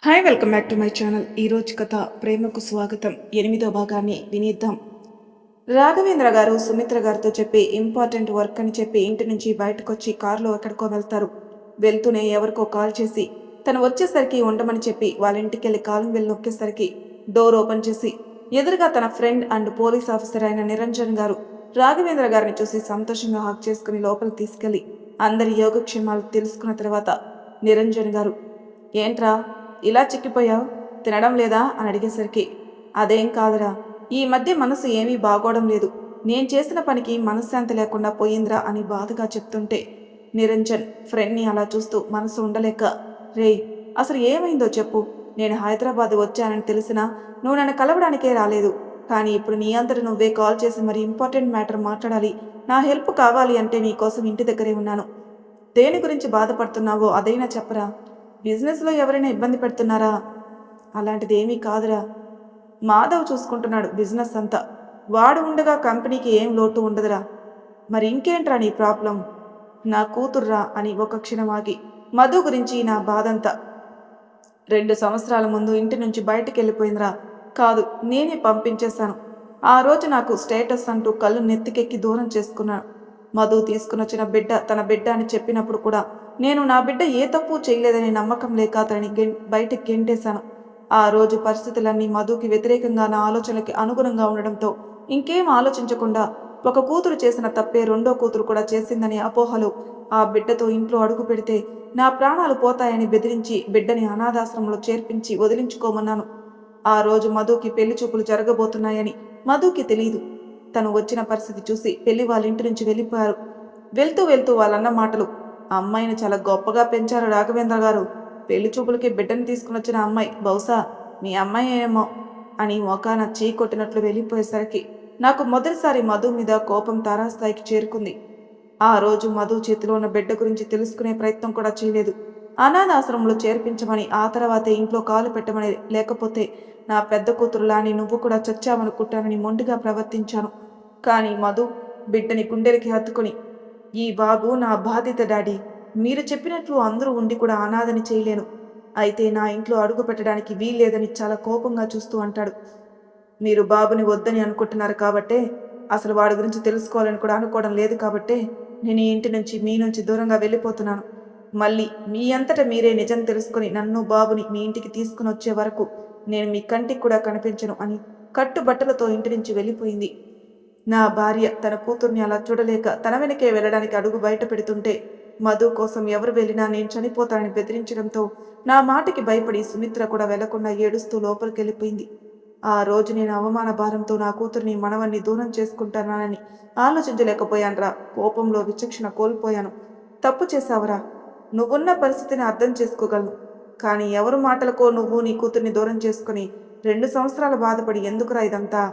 Hi welcome back to my channel. ఈరోజు కథ ప్రేమకు స్వాగతం 8వ భాగాన్ని వినిద్దాం. రాఘవేంద్ర గారు సుమిత్ర గారితో చెప్పి ఇంపార్టెంట్ వర్క్ అని చెప్పి ఇంటి నుంచి బయటకొచ్చి కారులో ఎక్కడికో వెళ్తారు. వెళ్తూనే ఎవరికో కాల్ చేసి తను వచ్చేసరికి ఉండమని చెప్పి వాళ్ళ ఇంటికి వెళ్ళి కాలింగ్ బెల్ నొక్కేసరికి డోర్ ఓపెన్ చేసి ఎదురుగా తన ఫ్రెండ్ అండ్ పోలీస్ ఆఫీసర్ అయిన నిరంజన్ గారు రాఘవేంద్ర గారిని చూసి సంతోషంగా హాక్ చేసుకుని లోపలికి తీసుకెళ్లి అందరి యోగక్షేమాలు తెలుసుకున్న తర్వాత నిరంజన్ గారు, ఏంట్రా ఇలా చిక్కిపోయావు, తినడం లేదా అని అడిగేసరికి, అదేం కాదురా, ఈ మధ్య మనసు ఏమీ బాగోవడం లేదు, నేను చేసిన పనికి మనశ్శాంతి లేకుండా పోయిందిరా అని బాధగా చెప్తుంటే నిరంజన్ ఫ్రెండ్ని అలా చూస్తూ మనసు ఉండలేక, రేయ్ అసలు ఏమైందో చెప్పు, నేను హైదరాబాద్ వచ్చానని తెలిసినా నువ్వు నన్ను కలవడానికే రాలేదు, కానీ ఇప్పుడు నీ అంతట నువ్వే కాల్ చేసి మరి ఇంపార్టెంట్ మ్యాటర్ మాట్లాడాలి, నా హెల్ప్ కావాలి అంటే నీకోసం ఇంటి దగ్గరే ఉన్నాను, దేని గురించి బాధపడుతున్నావో అదైనా చెప్పరా, బిజినెస్లో ఎవరైనా ఇబ్బంది పెడుతున్నారా? అలాంటిది ఏమీ కాదురా, మాధవ్ చూసుకుంటున్నాడు బిజినెస్ అంతా, వాడు ఉండగా కంపెనీకి ఏం లోటు ఉండదురా, మరి ఇంకేంట్రా నీ ప్రాబ్లం, నా కూతుర్రా అని ఒక క్షణం ఆగి మధు గురించి నా బాధంతా, 2 సంవత్సరాల ముందు ఇంటి నుంచి బయటికి వెళ్ళిపోయిందిరా, కాదు నేనే పంపించేశాను, ఆ రోజు నాకు స్టేటస్ అంటూ కళ్ళు నెత్తికెక్కి దూరం చేసుకున్నాను, మధు తీసుకునొచ్చిన బిడ్డ తన బిడ్డ అని చెప్పినప్పుడు కూడా నేను నా బిడ్డ ఏ తప్పు చేయలేదని నమ్మకం లేక అతని బయటికి గెంటేశాను. ఆ రోజు పరిస్థితులన్నీ మధుకి వ్యతిరేకంగా నా ఆలోచనలకి అనుగుణంగా ఉండడంతో ఇంకేం ఆలోచించకుండా ఒక కూతురు చేసిన తప్పే రెండో కూతురు కూడా చేసిందని అపోహలు ఆ బిడ్డతో ఇంట్లో అడుగు పెడితే నా ప్రాణాలు పోతాయని బెదిరించి బిడ్డని అనాథాశ్రమంలో చేర్పించి వదిలించుకోమన్నాను. ఆ రోజు మధుకి పెళ్లి చూపులు జరగబోతున్నాయని మధుకి తెలియదు. తను వచ్చిన పరిస్థితి చూసి పెళ్లి వాళ్ళ ఇంటి నుంచి వెళ్ళిపోయారు. వెళ్తూ వెళ్తూ వాళ్ళన్న మాటలు, అమ్మాయిని చాలా గొప్పగా పెంచారు రాఘవేంద్ర గారు, పెళ్లి చూపులకి బిడ్డను తీసుకుని వచ్చిన అమ్మాయి బహుశా మీ అమ్మాయి ఏమో అని మొఖాన చీ కొట్టినట్లు వెళ్ళిపోయేసరికి నాకు మొదటిసారి మధు మీద కోపం తారాస్థాయికి చేరుకుంది. ఆ రోజు మధు చేతిలో ఉన్న బిడ్డ గురించి తెలుసుకునే ప్రయత్నం కూడా చేయలేదు. అనాథాశ్రమంలో చేర్పించమని ఆ తర్వాతే ఇంట్లో కాలు పెట్టమని, లేకపోతే నా పెద్ద కూతురులాని నువ్వు కూడా చచ్చావనుకుంటానని మొండిగా ప్రవర్తించాను. కానీ మధు బిడ్డని గుండెలకి హత్తుకొని, ఈ బాబు నా బాధ్యత డాడీ, మీరు చెప్పినట్లు అందరూ ఉండి కూడా అనాథని చేయలేను, అయితే నా ఇంట్లో అడుగు పెట్టడానికి వీల్లేదని చాలా కోపంగా చూస్తూ అంటాడు. మీరు బాబుని వద్దని అనుకుంటున్నారు కాబట్టే, అసలు వాడి గురించి తెలుసుకోవాలని కూడా అనుకోవడం లేదు కాబట్టే నేను ఈ ఇంటి నుంచి మీ నుంచి దూరంగా వెళ్ళిపోతున్నాను. మళ్ళీ మీ అంతటా మీరే నిజం తెలుసుకుని నన్ను బాబుని మీ ఇంటికి తీసుకుని వచ్చే వరకు నేను మీ కంటికి కూడా కనిపించను అని కట్టుబట్టలతో ఇంటి నుంచి వెళ్ళిపోయింది. నా భార్య తన కూతుర్ని అలా చూడలేక తన వెనకే వెళ్ళడానికి అడుగు బయట పెడుతుంటే మధు కోసం ఎవరు వెళ్ళినా నేను చనిపోతానని బెదిరించడంతో నా మాటకి భయపడి సుమిత్ర కూడా వెళ్లకుండా ఏడుస్తూ లోపలికి వెళ్ళిపోయింది. ఆ రోజు నేను అవమాన భారంతో నా కూతుర్ని మనవన్ని దూరం చేసుకుంటానని ఆలోచించలేకపోయానురా. కోపంలో విచక్షణ కోల్పోయాను. తప్పు చేశావురా, నువ్వున్న పరిస్థితిని అర్థం చేసుకోగలను, కానీ ఎవరు మాటలకో నువ్వు నీ కూతుర్ని దూరం చేసుకుని 2 సంవత్సరాలు బాధపడి ఎందుకురా ఇదంతా?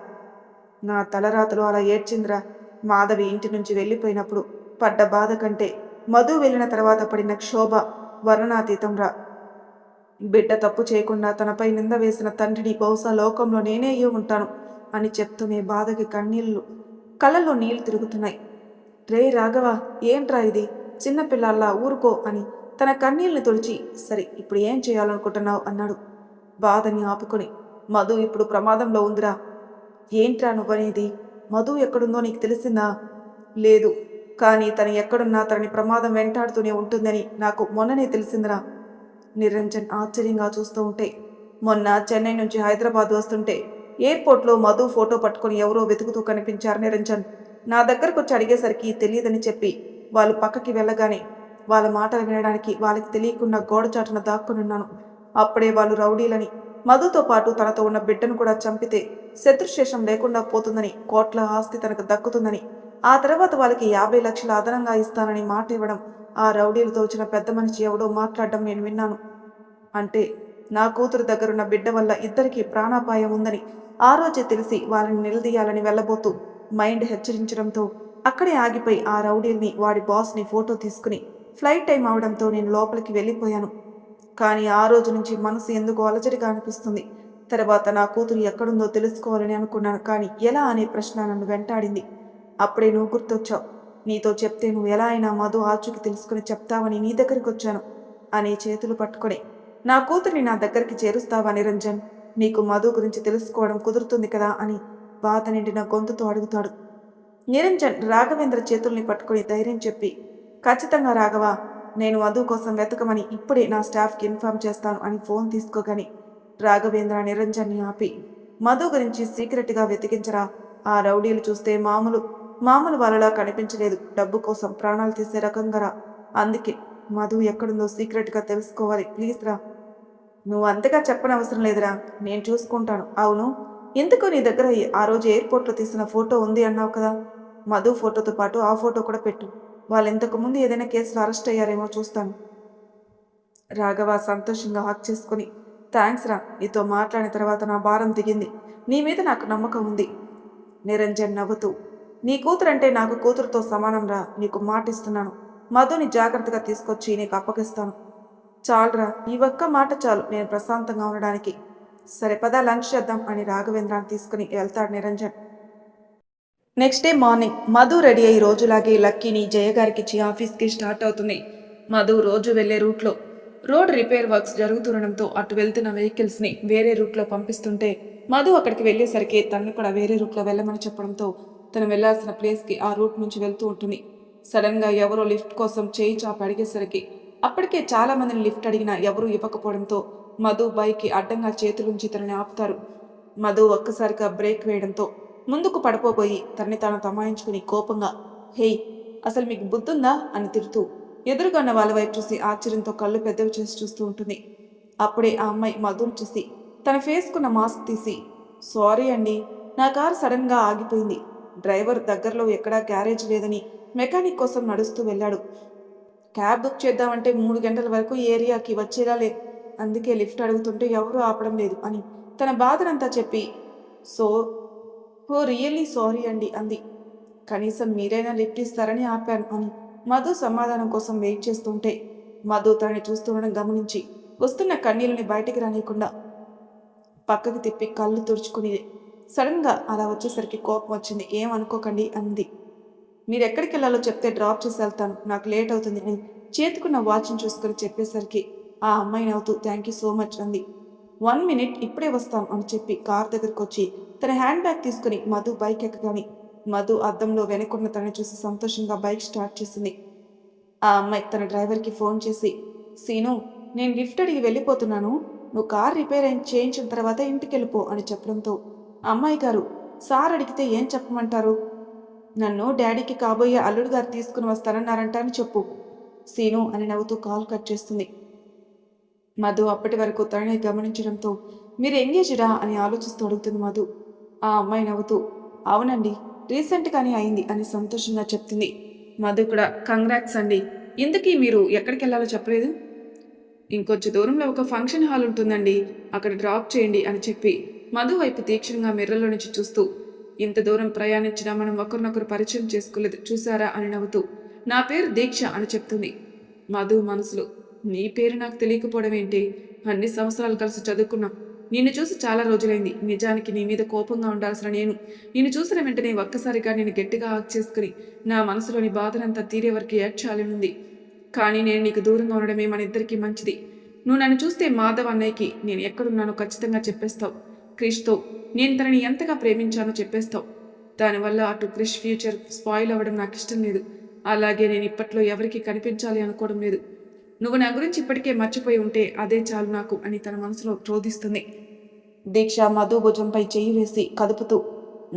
నా తలరాతలో అలా ఏడ్చిందిరా. మాధవి ఇంటి నుంచి వెళ్ళిపోయినప్పుడు పడ్డ బాధ కంటే మధు వెళ్ళిన తర్వాత పడిన క్షోభ వర్ణనాతీతంరా. బిడ్డ తప్పు చేయకుండా తనపై నింద వేసిన తండ్రిని బహుశా లోకంలో నేనే అయ్యి ఉంటాను అని చెప్తూనే బాధకి కళ్ళల్లో నీళ్లు తిరుగుతున్నాయి. రే రాఘవ, ఏంట్రా ఇది, చిన్నపిల్లల్లా ఊరుకో అని తన కన్నీళ్ళని తుడిచి, సరే ఇప్పుడు ఏం చేయాలనుకుంటున్నావు అన్నాడు బాధని ఆపుకొని. మధు ఇప్పుడు ప్రమాదంలో ఉందిరా. ఏంట్రా నువ్వనేది? మధు ఎక్కడుందో నీకు తెలిసిందా? లేదు, కానీ తను ఎక్కడున్నా తనని ప్రమాదం వెంటాడుతూనే ఉంటుందని నాకు మొన్ననే తెలిసిందిరా. నిరంజన్ ఆశ్చర్యంగా చూస్తూ ఉంటే, మొన్న చెన్నై నుంచి హైదరాబాద్ వస్తుంటే ఎయిర్పోర్ట్లో మధు ఫోటో పట్టుకొని ఎవరో వెతుకుతూ కనిపించారు నిరంజన్. నా దగ్గరకు వచ్చి అడిగేసరికి తెలియదని చెప్పి వాళ్ళు పక్కకి వెళ్ళగానే వాళ్ళ మాటలు వినడానికి వాళ్ళకి తెలియకుండా గోడచాటున దాక్కునున్నాను. అప్పుడే వాళ్ళు రౌడీలని, మధుతో పాటు తనతో ఉన్న బిడ్డను కూడా చంపితే శత్రుశేషం లేకుండా పోతుందని, కోట్ల ఆస్తి తనకు దక్కుతుందని, ఆ తర్వాత వాళ్ళకి 50 లక్షల అదనంగా ఇస్తానని మాట ఇవ్వడం ఆ రౌడీలతో వచ్చిన పెద్ద మనిషి ఎవడో మాట్లాడడం నేను విన్నాను. అంటే నా కూతురు దగ్గరున్న బిడ్డ వల్ల ఇద్దరికీ ప్రాణాపాయం ఉందని ఆ రోజే తెలిసి వాళ్ళని నిలదీయాలని వెళ్ళబోతూ మైండ్ హెచ్చరించడంతో అక్కడే ఆగిపోయి ఆ రౌడీల్ని, వాడి బాస్ని ఫోటో తీసుకుని ఫ్లైట్ టైం అవడంతో నేను లోపలికి వెళ్ళిపోయాను. కానీ ఆ రోజు నుంచి మనసు ఎందుకో అలజడిగా అనిపిస్తుంది. తర్వాత నా కూతురు ఎక్కడుందో తెలుసుకోవాలని అనుకున్నాను, కానీ ఎలా అనే ప్రశ్న నన్ను వెంటాడింది. అప్పుడే నువ్వు గుర్తొచ్చావు. నీతో చెప్తే నువ్వు ఎలా అయినా మధు ఆచూకి తెలుసుకుని చెప్తావని నీ దగ్గరికి వచ్చాను అని చేతులు పట్టుకొని నా కూతురిని నా దగ్గరికి చేరుస్తావా నిరంజన్? నీకు మధు గురించి తెలుసుకోవడం కుదురుతుంది కదా అని బాధ నిండిన గొంతుతో అడుగుతాడు. నిరంజన్ రాఘవేంద్ర చేతుల్ని పట్టుకుని ధైర్యం చెప్పి, ఖచ్చితంగా రాఘవ, నేను మధు కోసం వెతకమని ఇప్పుడే నా స్టాఫ్కి ఇన్ఫార్మ్ చేస్తాను అని ఫోన్ తీసుకోగాని రాఘవేంద్ర నిరంజన్ని ఆపి, మధు గురించి సీక్రెట్గా వెతికించరా? ఆ రౌడీలు చూస్తే మామూలు వాళ్ళలా కనిపించలేదు. డబ్బు కోసం ప్రాణాలు తీసే రకంగా. అందుకే మధు ఎక్కడుందో సీక్రెట్గా తెలుసుకోవాలి. ప్లీజ్ రా. నువ్వు అంతగా చెప్పనవసరం లేదురా, నేను చూసుకుంటాను. అవును, ఎందుకు నీ దగ్గర ఆ రోజు ఎయిర్పోర్ట్లో తీసిన ఫోటో ఉంది అన్నావు కదా? మధు ఫోటోతో పాటు ఆ ఫోటో కూడా పెట్టు. వాళ్ళు ఇంతకుముందు ఏదైనా కేసులో అరెస్ట్ అయ్యారేమో చూస్తాను. రాఘవ సంతోషంగా హాక్ చేసుకుని, థ్యాంక్స్ రా, నీతో మాట్లాడిన తర్వాత నా భారం దిగింది. నీ మీద నాకు నమ్మకం ఉంది. నిరంజన్ నవ్వుతూ, నీ కూతురంటే నాకు కూతురుతో సమానం రా, నీకు మాటిస్తున్నాను. మధుని జాగ్రత్తగా తీసుకొచ్చి నీకు అప్పగిస్తాను. చాలురా, ఈ ఒక్క మాట చాలు నేను ప్రశాంతంగా ఉండడానికి. సరే పద, లంచ్ చేద్దాం అని రాఘవేంద్రాన్ని తీసుకుని వెళ్తాడు Niranjan. Next day morning Madhu ready అయ్యి రోజులాగే లక్కీని జయగారికిచ్చి ఆఫీస్కి స్టార్ట్ అవుతుంది. మధు రోజు వెళ్లే రూట్లో రోడ్ రిపేర్ వర్క్స్ జరుగుతుండడంతో అటు వెళ్తున్న వెహికల్స్ని వేరే రూట్లో పంపిస్తుంటే మధు అక్కడికి వెళ్ళేసరికి తనను కూడా వేరే రూట్లో వెళ్ళమని చెప్పడంతో తను వెళ్లాల్సిన ప్లేస్కి ఆ రూట్ నుంచి వెళ్తూ ఉంటుంది. సడన్గా ఎవరో లిఫ్ట్ కోసం చేయి చాపి అడిగేసరికి అప్పటికే చాలా మందిని లిఫ్ట్ అడిగినా ఎవరూ ఇవ్వకపోవడంతో మధు బైక్కి అడ్డంగా చేతులుంచి తనని ఆపుతారు. మధు ఒక్కసారిగా బ్రేక్ వేయడంతో ముందుకు పడిపోబోయి తనని తాను తమాయించుకుని కోపంగా, హేయ్, అసలు మీకు బుద్ధుందా అని తిడుతూ ఎదురుగా ఉన్న వాళ్ళ వైపు చూసి ఆశ్చర్యంతో కళ్ళు పెద్దవి చేసి చూస్తూ ఉంటుంది. అప్పుడే ఆ అమ్మాయి మధుని చూసి తన ఫేస్కున్న మాస్క్ తీసి, సారీ అండి, నా కారు సడన్గా ఆగిపోయింది. డ్రైవర్ దగ్గరలో ఎక్కడా గ్యారేజ్ లేదని మెకానిక్ కోసం నడుస్తూ వెళ్ళాడు. క్యాబ్ బుక్ చేద్దామంటే 3 గంటల వరకు ఏరియాకి వచ్చేలా లేదు. అందుకే లిఫ్ట్ అడుగుతుంటే ఎవరూ ఆపడం లేదు అని తన బాధనంతా చెప్పి, ఓ రియల్లీ సారీ అండి అంది. కనీసం మీరైనా లిఫ్ట్ ఇస్తారని ఆపాను అని మధు సమాధానం కోసం వెయిట్ చేస్తుంటే మధు తనని చూస్తుండడం గమనించి వస్తున్న కన్నీళ్ళని బయటికి రానియకుండా పక్కకి తిప్పి కళ్ళు తుడుచుకుని సడన్గా అలా వచ్చేసరికి కోపం వచ్చింది. ఏమనుకోకండి అంది. మీరెక్కడికి వెళ్ళాలో చెప్తే డ్రాప్ చేసి వెళ్తాను, నాకు లేట్ అవుతుంది అని చేతుకున్న వాచ్ని చూసుకొని చెప్పేసరికి ఆ అమ్మాయి నవ్వుతూ థ్యాంక్ యూ సో మచ్ అంది. 1 మినిట్, ఇప్పుడే వస్తాను అని చెప్పి కార్ దగ్గరకు వచ్చి తన హ్యాండ్ బ్యాగ్ తీసుకుని మధు బైక్ ఎక్కగాని మధు అద్దంలో వెనుకున్న తనని చూసి సంతోషంగా బైక్ స్టార్ట్ చేసింది. ఆ అమ్మాయి తన డ్రైవర్కి ఫోన్ చేసి, సీను, నేను లిఫ్ట్ అడిగి వెళ్ళిపోతున్నాను, నువ్వు కార్ రిపేర్ చేయించిన తర్వాత ఇంటికి వెళ్ళిపో అని చెప్పడంతో అమ్మాయి గారు, సార్ అడిగితే ఏం చెప్పమంటారు? నన్ను డాడీకి కాబోయే అల్లుడు గారు తీసుకుని వస్తానన్నారంట అని చెప్పు సీను అని నవ్వుతూ కాల్ కట్ చేస్తుంది. మధు అప్పటి వరకు తనని గమనించడంతో మీరు ఎంగేజ్డా అని ఆలోచిస్తూ అడుగుతుంది మధు. ఆ అమ్మాయి నవ్వుతూ అవునండి, రీసెంట్గానే అయింది అని సంతోషంగా చెప్తుంది. మధు కూడా కంగ్రాట్స్ అండి, ఇంతకీ మీరు ఎక్కడికి వెళ్ళాలో చెప్పలేదు? ఇంకొంచెం దూరంలో ఒక ఫంక్షన్ హాల్ ఉంటుందండి, అక్కడ డ్రాప్ చేయండి అని చెప్పి మధు వైపు తీక్షణంగా మిర్రర్లో నుంచి చూస్తూ, ఇంత దూరం ప్రయాణించినా మనం ఒకరినొకరు పరిచయం చేసుకోలేదు చూసారా అని నవ్వుతూ, నా పేరు దీక్ష అని చెప్తుంది. మధు మనసులో, నీ పేరు నాకు తెలియకపోవడం ఏంటి, అన్ని సంవత్సరాలు కలిసి చదువుకున్నాం, నిన్ను చూసి చాలా రోజులైంది. నిజానికి నీ మీద కోపంగా ఉండాల్సిన నిన్ను చూసిన వెంటనే ఒక్కసారిగా నేను గట్టిగా హాక్ చేసుకుని నా మనసులోని బాధనంతా తీరే వరకు ఏడ్చాలనుంది. కానీ నేను నీకు దూరంగా ఉండడమే మన ఇద్దరికీ మంచిది. నువ్వు నన్ను చూస్తే మాధవ్ అన్నయ్యకి నేను ఎక్కడున్నానో ఖచ్చితంగా చెప్పేస్తావు. క్రిష్తో నేను తనని ఎంతగా ప్రేమించానో చెప్పేస్తావు. దానివల్ల అటు క్రిష్ ఫ్యూచర్ స్పాయిల్ అవ్వడం నాకు ఇష్టం లేదు. అలాగే నేను ఇప్పట్లో ఎవరికి కనిపించాలి అనుకోవడం లేదు. నువ్వు నా గురించి ఇప్పటికే మర్చిపోయి ఉంటే అదే చాలు నాకు అని తన మనసులో రోధిస్తుంది. దీక్ష మధు భుజంపై చెయ్యి వేసి కదుపుతూ,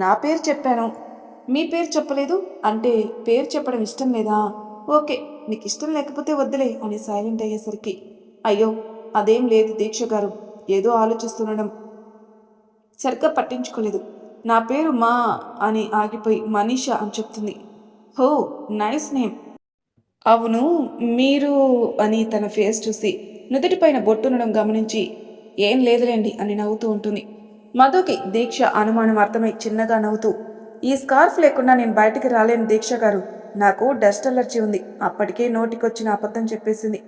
నా పేరు చెప్పాను, మీ పేరు చెప్పలేదు అంటే పేరు చెప్పడం ఇష్టం లేదా? ఓకే, నీకు ఇష్టం లేకపోతే వద్దులే అని సైలెంట్ అయ్యేసరికి, అయ్యో అదేం లేదు దీక్ష గారు, ఏదో ఆలోచిస్తుండడం సరిగ్గా పట్టించుకోలేదు. నా పేరు మా అని ఆగిపోయి మనీషా అని చెప్తుంది. హో, నైస్ నేమ్. అవును, మీరు అని తన ఫేస్ చూసి నుదుటిపైన బొట్టుండడం గమనించి ఏం లేదులేండి అని నవ్వుతూ ఉంటుంది. మధుకి దీక్ష అనుమానం అర్థమై చిన్నగా నవ్వుతూ, ఈ స్కార్ఫ్ లేకుండా నేను బయటికి రాలేను దీక్ష గారు, నాకు డస్ట్ అలర్జీ ఉంది. అప్పటికే నోటికొచ్చిన అబద్ధం చెప్పేసింది.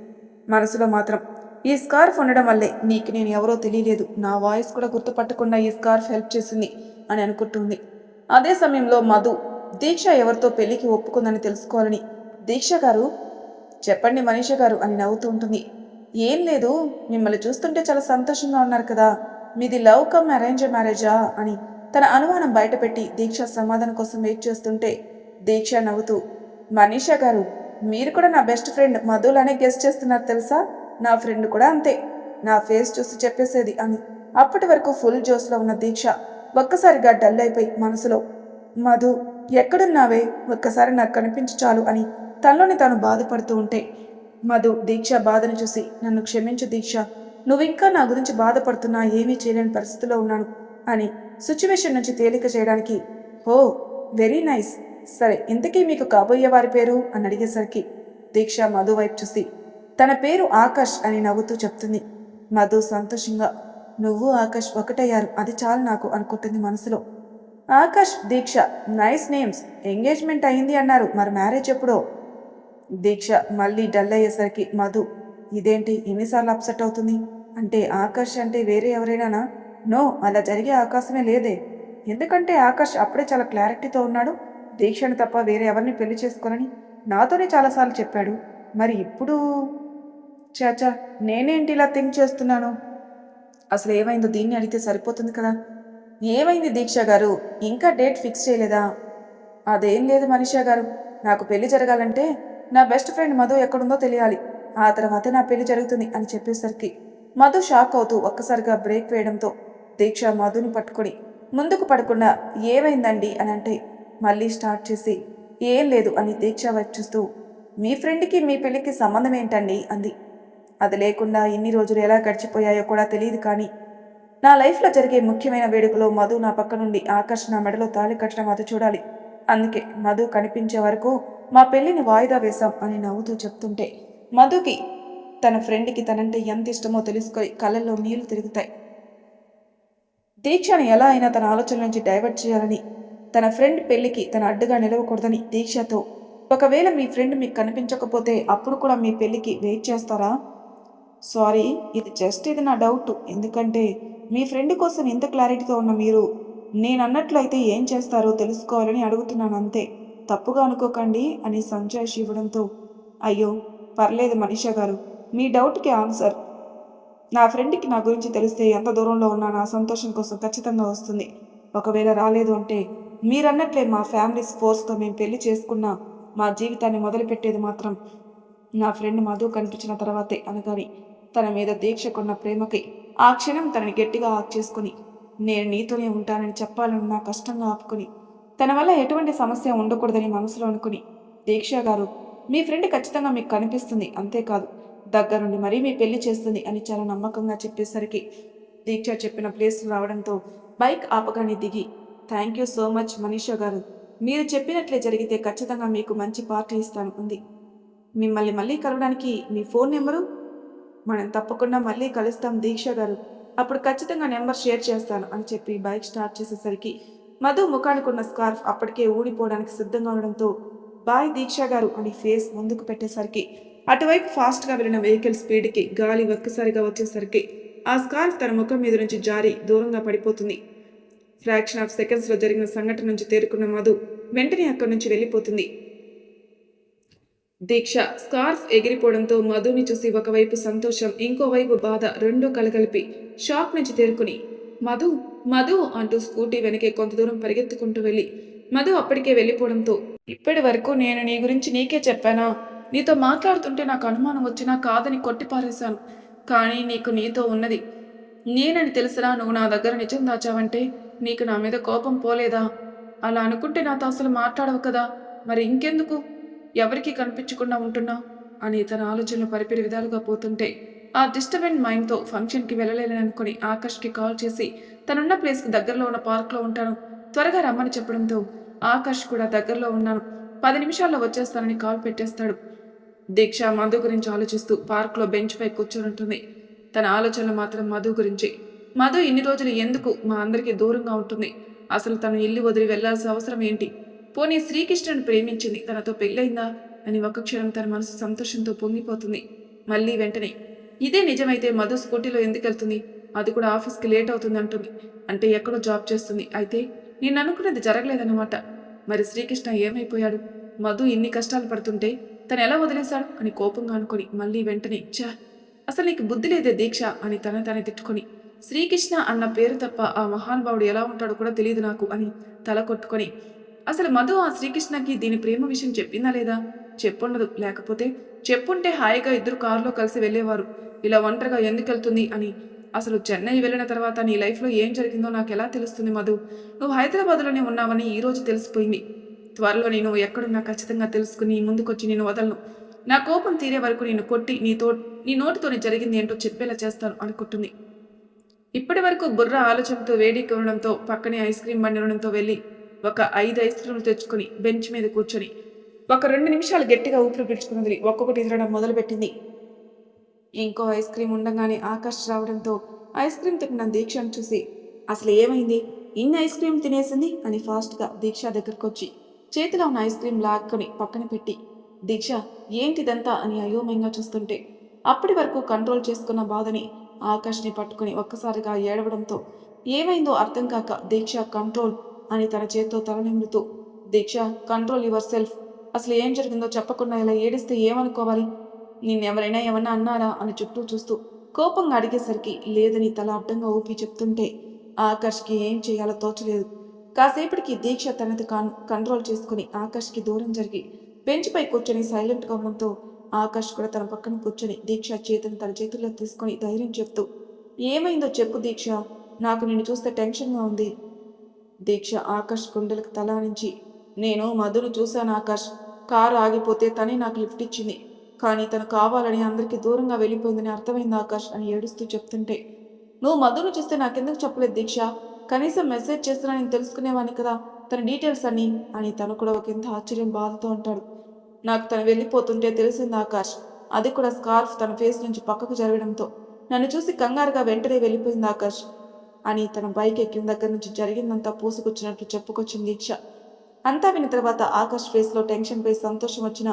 మనసులో మాత్రం ఈ స్కార్ఫ్ ఉండడం వల్లే నీకు నేను ఎవరో తెలియలేదు, నా వాయిస్ కూడా గుర్తుపట్టకుండా ఈ స్కార్ఫ్ హెల్ప్ చేసింది అని అనుకుంటుంది. అదే సమయంలో మధు దీక్ష ఎవరితో పెళ్లికి ఒప్పుకుందని తెలుసుకోవాలని, దీక్ష గారు చెప్పండి మనీష గారు అని నవ్వుతూ ఉంటుంది. ఏం లేదు, మిమ్మల్ని చూస్తుంటే చాలా సంతోషంగా ఉన్నారు కదా, మీది లవ్ కమ్ అరేంజ్ మ్యారేజా అని తన అనుమానం బయటపెట్టి దీక్ష సమాధానం కోసం వెయిట్ చేస్తుంటే దీక్ష నవ్వుతూ, మనీషా గారు, మీరు కూడా నా బెస్ట్ ఫ్రెండ్ మధులానే గెస్ట్ చేస్తున్నారు తెలుసా, నా ఫ్రెండ్ కూడా అంతే, నా ఫేస్ చూసి చెప్పేసేది అని అప్పటి వరకు ఫుల్ జోస్లో ఉన్న దీక్ష ఒక్కసారిగా డల్ అయిపోయి మనసులో, మధు ఎక్కడున్నావే, ఒక్కసారి నాకు కనిపించు చాలు అని తనలోని తాను బాధపడుతూ ఉంటే మధు దీక్ష బాధను చూసి, నన్ను క్షమించు దీక్ష, నువ్వింకా నా గురించి బాధపడుతున్నా ఏమీ చేయలేని పరిస్థితిలో ఉన్నాను అని సిచ్యువేషన్ నుంచి తేలిక చేయడానికి, హో వెరీ నైస్, సరే ఇంతకీ మీకు కాబోయే వారి పేరు అని అడిగేసరికి దీక్ష మధు వైపు చూసి తన పేరు ఆకాష్ అని నవ్వుతూ చెప్తుంది. మధు సంతోషంగా, నువ్వు ఆకాష్ ఒకటయ్యారు, అది చాలు నాకు అనుకుంటుంది మనసులో. ఆకాష్ దీక్ష నైస్ నేమ్స్, ఎంగేజ్మెంట్ అయింది అన్నారు, మరి మ్యారేజ్ ఎప్పుడో? దీక్ష మళ్ళీ డల్ అయ్యేసరికి మధు, ఇదేంటి ఎన్నిసార్లు అప్సెట్ అవుతుంది, అంటే ఆకాష్ అంటే వేరే ఎవరైనానా? నో, అలా జరిగే అవకాశమే లేదే, ఎందుకంటే ఆకాష్ అప్పుడే చాలా క్లారిటీతో ఉన్నాడు, దీక్షను తప్ప వేరే ఎవరిని పెళ్లి చేసుకోనని నాతోనే చాలాసార్లు చెప్పాడు, మరి ఇప్పుడు చాచా నేనేంటి ఇలా థింక్ చేస్తున్నాను, అసలు ఏమైందో దీన్ని అడిగితే సరిపోతుంది కదా. ఏమైంది దీక్ష గారు, ఇంకా డేట్ ఫిక్స్ చేయలేదా? అదేం లేదు మనీషా గారు, నాకు పెళ్లి జరగాలంటే నా బెస్ట్ ఫ్రెండ్ మధు ఎక్కడుందో తెలియాలి, ఆ తర్వాతే నా పెళ్లి జరుగుతుంది అని చెప్పేసరికి మధు షాక్ అవుతూ ఒక్కసారిగా బ్రేక్ వేయడంతో దీక్ష మధుని పట్టుకొని ముందుకు పడకుండా ఏమైందండి అని అంటే మళ్ళీ స్టార్ట్ చేసి ఏం లేదు అని దీక్ష వైపు చూస్తూ, మీ ఫ్రెండ్కి మీ పెళ్లికి సంబంధం ఏంటండి అంది. అది లేకుండా ఇన్ని రోజులు ఎలా గడిచిపోయాయో కూడా తెలియదు, కానీ నా లైఫ్లో జరిగే ముఖ్యమైన వేడుకలో మధు నా పక్క నుండి ఆకర్షణ మెడలో తాళి కట్టడం అది చూడాలి, అందుకే మధు కనిపించే వరకు మా పెళ్లిని వాయిదా వేశాం అని నవ్వుతూ చెప్తుంటే మధుకి తన ఫ్రెండ్కి తనంటే ఎంత ఇష్టమో తెలుసుకొని కళ్ళల్లో నీళ్లు తిరుగుతాయి. దీక్షను ఎలా అయినా తన ఆలోచన నుంచి డైవర్ట్ చేయాలని, తన ఫ్రెండ్ పెళ్లికి తన అడ్డుగా నిలవకూడదని దీక్షతో, ఒకవేళ మీ ఫ్రెండ్ మీకు కనిపించకపోతే అప్పుడు కూడా మీ పెళ్లికి వెయిట్ చేస్తారా? సారీ, ఇది నా డౌట్, ఎందుకంటే మీ ఫ్రెండ్ కోసం ఇంత క్లారిటీతో ఉన్న మీరు నేనన్నట్లయితే ఏం చేస్తారో తెలుసుకోవాలని అడుగుతున్నాను అంతే, తప్పుగా అనుకోకండి అని సంజాయిషి ఇవ్వడంతో, అయ్యో పర్లేదు మనీషా గారు, మీ డౌట్కి ఆన్సర్, నా ఫ్రెండ్కి నా గురించి తెలిస్తే ఎంత దూరంలో ఉన్నా నా సంతోషం కోసం ఖచ్చితంగా వస్తుంది, ఒకవేళ రాలేదు అంటే మీరన్నట్లే మా ఫ్యామిలీస్ ఫోర్స్తో మేము పెళ్లి చేసుకున్న మా జీవితాన్ని మొదలుపెట్టేది మాత్రం నా ఫ్రెండ్ మధు కనిపించిన తర్వాతే అనగాని తన మీద దీక్షకున్న ప్రేమకి ఆ క్షణం తనని గట్టిగా ఆక్ చేసుకుని, నేను నీతోనే ఉంటానని చెప్పాలని నా కష్టంగా ఆపుకుని తన వల్ల ఎటువంటి సమస్య ఉండకూడదని మనసులో అనుకుని, దీక్ష గారు మీ ఫ్రెండ్ ఖచ్చితంగా మీకు కనిపిస్తుంది, అంతేకాదు దగ్గరుండి మరీ మీ పెళ్లి చేస్తుంది అని చాలా నమ్మకంగా చెప్పేసరికి దీక్ష చెప్పిన ప్లేస్ రావడంతో బైక్ ఆపగానే దిగి, thank you so much Manisha గారు, మీరు చెప్పినట్లే జరిగితే ఖచ్చితంగా మీకు మంచి పార్టీ ఇస్తాను ఉంది. మిమ్మల్ని మళ్ళీ కలవడానికి మీ ఫోన్ నెంబరు? మనం తప్పకుండా మళ్ళీ కలుస్తాం దీక్ష గారు, అప్పుడు ఖచ్చితంగా నెంబర్ షేర్ చేస్తాను అని చెప్పి బైక్ స్టార్ట్ చేసేసరికి మధు ముఖానికి ఉన్న స్కార్ఫ్ అప్పటికే ఊడిపోవడానికి సిద్ధంగా ఉండడంతో బాయ్ దీక్ష గారు అని ఫేస్ ముందుకు పెట్టేసరికి అటువైపు ఫాస్ట్గా వెళ్ళిన వెహికల్ స్పీడ్కి గాలి ఒక్కసారిగా వచ్చేసరికి ఆ స్కార్ఫ్ తన ముఖం మీద నుంచి జారి దూరంగా పడిపోతుంది. ఫ్రాక్షన్ ఆఫ్ సెకండ్స్లో జరిగిన సంఘటన నుంచి తేరుకున్న మధు వెంటనే అక్కడి నుంచి వెళ్ళిపోతుంది. దీక్ష స్కార్ఫ్ ఎగిరిపోవడంతో మధుని చూసి ఒకవైపు సంతోషం, ఇంకోవైపు బాధ రెండూ కలగలిపి షాక్ నుంచి తేరుకుని మధు మధు అంటూ స్కూటీ వెనకే కొంత దూరం పరిగెత్తుకుంటూ వెళ్ళి మధు అప్పటికే వెళ్ళిపోవడంతో, ఇప్పటి వరకు నేను నీ గురించి నీకే చెప్పానా, నీతో మాట్లాడుతుంటే నాకు అనుమానం వచ్చినా కాదని కొట్టిపారేశాను, కానీ నీకు నీతో ఉన్నది నేనని తెలిసినా నువ్వు నా దగ్గర నిజం దాచావంటే నీకు నా మీద కోపం పోలేదా? అలా అనుకుంటే నాతో అసలు మాట్లాడవు కదా, మరి ఇంకెందుకు ఎవరికి కనిపించకుండా ఉంటున్నావు అని తన ఆలోచనలు పరిపిరి విధాలుగా పోతుంటే ఆ డిస్టర్బెంట్ మైండ్తో ఫంక్షన్కి వెళ్ళలేనని అనుకుని ఆకాష్కి కాల్ చేసి తనున్న ప్లేస్కి దగ్గరలో ఉన్న పార్క్లో ఉంటాను, త్వరగా రమ్మని చెప్పడంతో ఆకాష్ కూడా దగ్గరలో ఉన్నాను, 10 నిమిషాల్లో వచ్చేస్తానని కాల్ పెట్టేస్తాడు. దీక్ష మధు గురించి ఆలోచిస్తూ పార్క్లో బెంచ్ పై కూర్చొని ఉంటుంది. తన ఆలోచనలు మాత్రం మధు గురించి. మధు ఇన్ని రోజులు ఎందుకు మా అందరికీ దూరంగా ఉంటుంది, అసలు తను ఇల్లు వదిలి వెళ్లాల్సిన అవసరం ఏంటి, పోనీ శ్రీకృష్ణుని ప్రేమించింది, తనతో పెళ్ళయిందా అని ఒక క్షణం తన మనసు సంతోషంతో పొంగిపోతుంది. మళ్ళీ వెంటనే ఇదే నిజమైతే మధు స్కూటీలో ఎందుకు వెళ్తుంది, అది కూడా ఆఫీస్కి లేట్ అవుతుంది అంటుంది, అంటే ఎక్కడో జాబ్ చేస్తుంది, అయితే నేను అనుకున్నది జరగలేదన్నమాట, మరి శ్రీకృష్ణ ఏమైపోయాడు, మధు ఇన్ని కష్టాలు పడుతుంటే తను ఎలా వదిలేశాడు అని కోపంగా అనుకుని మళ్ళీ వెంటనే అసలు నీకు బుద్ధి లేదే దీక్ష అని తనే తిట్టుకొని, శ్రీకృష్ణ అన్న పేరు తప్ప ఆ మహానుభావుడు ఎలా ఉంటాడో కూడా తెలియదు నాకు అని తల కొట్టుకొని, అసలు మధు ఆ శ్రీకృష్ణకి దీని ప్రేమ విషయం చెప్పిందా లేదా? చెప్పుండదు. లేకపోతే చెప్పుంటే హాయిగా ఇద్దరు కారులో కలిసి వెళ్ళేవారు. ఇలా ఒంటరిగా ఎందుకు వెళ్తుంది అని. అసలు చెన్నై వెళ్ళిన తర్వాత నీ లైఫ్లో ఏం జరిగిందో నాకు ఎలా తెలుస్తుంది మధు? నువ్వు హైదరాబాద్లోనే ఉన్నావని ఈరోజు తెలిసిపోయింది. త్వరలో నేను ఎక్కడున్నా ఖచ్చితంగా తెలుసుకుని ముందుకొచ్చి నేను వదలను. నా కోపం తీరే వరకు నేను కొట్టి నీ నోటితోనే జరిగింది ఏంటో చెప్పేలా చేస్తాను అనుకుంటుంది. ఇప్పటి వరకు బుర్ర ఆలోచనతో వేడి కొనడంతో పక్కనే ఐస్ క్రీమ్ బండి ఉండడంతో వెళ్ళి ఒక 5 ఐస్ క్రీమ్లు తెచ్చుకొని బెంచ్ మీద కూర్చొని ఒక 2 నిమిషాలు గట్టిగా ఊపిరి పీల్చుకున్నది. ఒక్కొక్కటి తినడం మొదలుపెట్టింది. ఇంకో ఐస్ క్రీమ్ ఉండగానే ఆకాష్ రావడంతో ఐస్ క్రీమ్ తిన్న దీక్షను చూసి అసలు ఏమైంది, ఇన్ని ఐస్ క్రీమ్ తినేసింది అని ఫాస్ట్గా దీక్ష దగ్గరకు వచ్చి చేతిలో ఉన్న ఐస్ క్రీమ్ లాక్కొని పక్కన పెట్టి, దీక్ష ఏంటిదంతా అని అయోమయంగా చూస్తుంటే అప్పటి వరకు కంట్రోల్ చేసుకున్న బాధని ఆకాష్ని పట్టుకుని ఒక్కసారిగా ఏడవడంతో ఏమైందో అర్థం కాక దీక్ష కంట్రోల్ అని తన చేత్తో తల నిమురుతూ, దీక్ష కంట్రోల్ యువర్ సెల్ఫ్, అసలు ఏం జరిగిందో చెప్పకుండా ఇలా ఏడిస్తే ఏమనుకోవాలి, నిన్నెవరైనా ఏమన్నా అన్నారా అని చుట్టూ చూస్తూ కోపంగా అడిగేసరికి లేదని తల అడ్డంగా ఊపి చెప్తుంటే ఆకాష్కి ఏం చేయాలో తోచలేదు. కాసేపటికి దీక్ష తనది కంట్రోల్ చేసుకుని ఆకాష్కి దూరం జరిగి బెంచ్పై కూర్చొని సైలెంట్గా ఉండడంతో ఆకాష్ కూడా తన పక్కన కూర్చొని దీక్ష చేతిని తన చేతుల్లో తీసుకొని ధైర్యం చెప్తూ, ఏమైందో చెప్పు దీక్ష, నాకు నిన్ను చూస్తే టెన్షన్గా ఉంది. దీక్ష ఆకాష్ గుండెలకు తల నుంచి, నేను మధును చూశాను ఆకాష్, కారు ఆగిపోతే తనే నాకు లిఫ్ట్ ఇచ్చింది, కానీ తను కావాలని అందరికీ దూరంగా వెళ్ళిపోయిందని అర్థమైంది ఆకాష్ అని ఏడుస్తూ చెప్తుంటే, నువ్వు మధును చూస్తే నాకెందుకు చెప్పలేదు దీక్ష, కనీసం మెసేజ్ చేస్తున్నా నేను తెలుసుకునేవాని కదా తన డీటెయిల్స్ అని తను కూడా ఒకంత ఆశ్చర్యం బాధతో అంటాడు. నాకు తను వెళ్ళిపోతుంటే తెలిసింది ఆకాష్, అది కూడా స్కార్ఫ్ తన ఫేస్ నుంచి పక్కకు జరగడంతో నన్ను చూసి కంగారుగా వెంటనే వెళ్ళిపోయింది ఆకాష్ అని తన బైక్ ఎక్కిన దగ్గర నుంచి జరిగిందంతా పూసుకొచ్చినట్లు చెప్పుకొచ్చింది దీక్ష. అంతా విన్న తర్వాత ఆకాష్ ఫేస్లో టెన్షన్పై సంతోషం వచ్చిన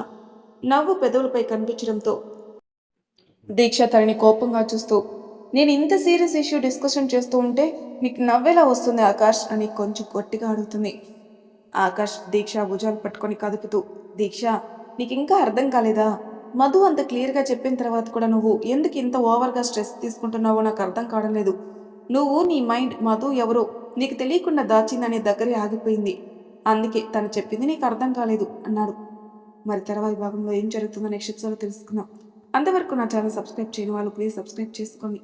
నవ్వు పెదవులపై కనిపించడంతో దీక్ష తనని కోపంగా చూస్తూ, నేను ఇంత సీరియస్ ఇష్యూ డిస్కషన్ చేస్తూ ఉంటే నీకు నవ్వేలా వస్తుంది ఆకాష్ అని కొంచెం గట్టిగా అడుగుతుంది. ఆకాష్ దీక్ష భుజాలు పట్టుకొని కదుపుతూ, దీక్ష నీకు ఇంకా అర్థం కాలేదా, మధు అంత క్లియర్గా చెప్పిన తర్వాత కూడా నువ్వు ఎందుకు ఇంత ఓవర్గా స్ట్రెస్ తీసుకుంటున్నావో నాకు అర్థం కావడం లేదు. నువ్వు నీ మైండ్ మధు ఎవరో నీకు తెలియకుండా దాచిందనే దగ్గరే ఆగిపోయింది, అందుకే తను చెప్పింది నీకు అర్థం కాలేదు అన్నాడు. మరి తర్వాత భాగంలో ఏం జరుగుతుందో నెక్స్ట్ ఎపిసోడ్లో తెలుసుకుందాం. అంతవరకు నా ఛానల్ సబ్స్క్రైబ్ చేయని వాళ్ళు ప్లీజ్ సబ్స్క్రైబ్ చేసుకోండి.